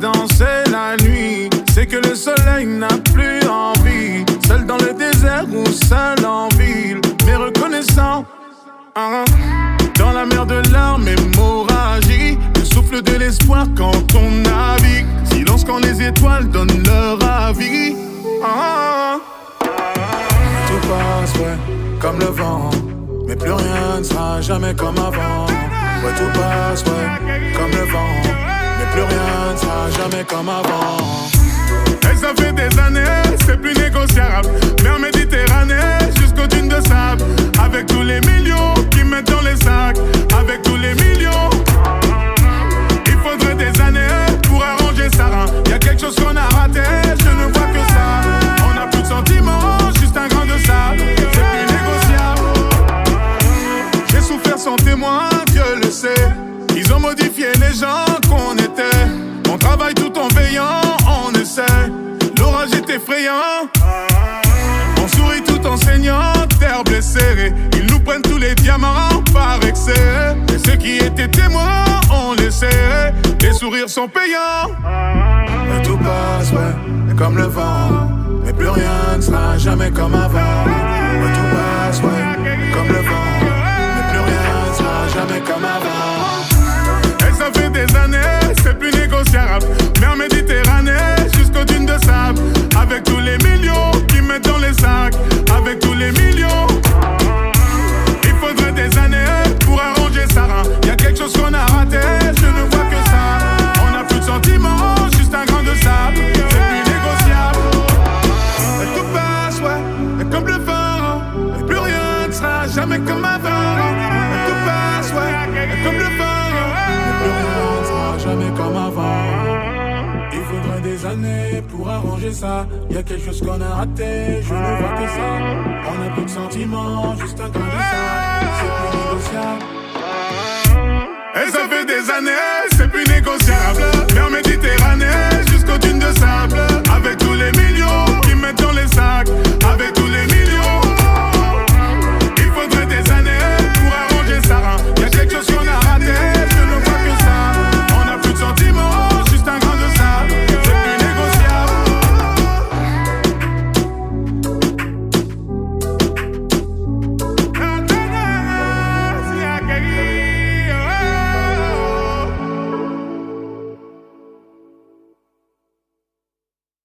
danser la nuit. C'est que le soleil n'a plus envie. Seul dans le désert ou seul en ville. Mais reconnaissant dans la mer de larmes, hémorragie. Le souffle de l'espoir quand on navigue. Silence quand les étoiles donnent leur avis. Tout passe, ouais, comme le vent. Mais plus rien ne sera jamais comme avant. Ouais, tout passe, ouais, comme le vent. Mais plus rien ne sera jamais comme avant. Et ça fait des années, c'est plus négociable. Mer Méditerranée, jusqu'aux dunes de sable. Avec tous les millions qui mettent dans les sacs. Avec tous les millions. Il faudrait des années pour arranger ça. Y'a quelque chose qu'on a raté, je ne vois que ça. On n'a plus de sentiments, juste un grain de sable. C'est plus négociable. J'ai souffert sans témoin, Dieu le sait. Ils ont modifié les gens qu'on était. On travaille tout en veillant, on essaie. L'orage est effrayant. On sourit tout en saignant, terre blessée. Ils nous prennent tous les diamants par excès. Et ceux qui étaient témoins, on les sait. Les sourires sont payants. Et tout passe, ouais, comme le vent. Mais plus rien ne sera jamais comme avant. Et tout passe, ouais, comme le vent. Mais plus rien ne sera jamais comme avant. Et ça fait des années, c'est plus négociable. Mer Méditerranée, jusqu'aux dunes de sable. Avec tous les millions qui mettent dans les sacs. Avec tous les millions. Il faudrait des années pour arranger ça. Y'a quelque chose qu'on a raté, je ne vois que ça. On n'a plus de sentiments, juste un grain de sable. C'est plus négociable. Et tout passe, ouais, comme le vent. Et plus rien ne sera jamais comme avant. Et tout passe, ouais, comme le vent. Plus rien ne sera jamais comme avant. Il faudrait des années pour arranger ça. Y'a quelque chose qu'on a raté, je ne vois que ça. On n'a plus de sentiments, juste un grain de sable. C'est plus négociable. Et ça fait des années, c'est plus négociable.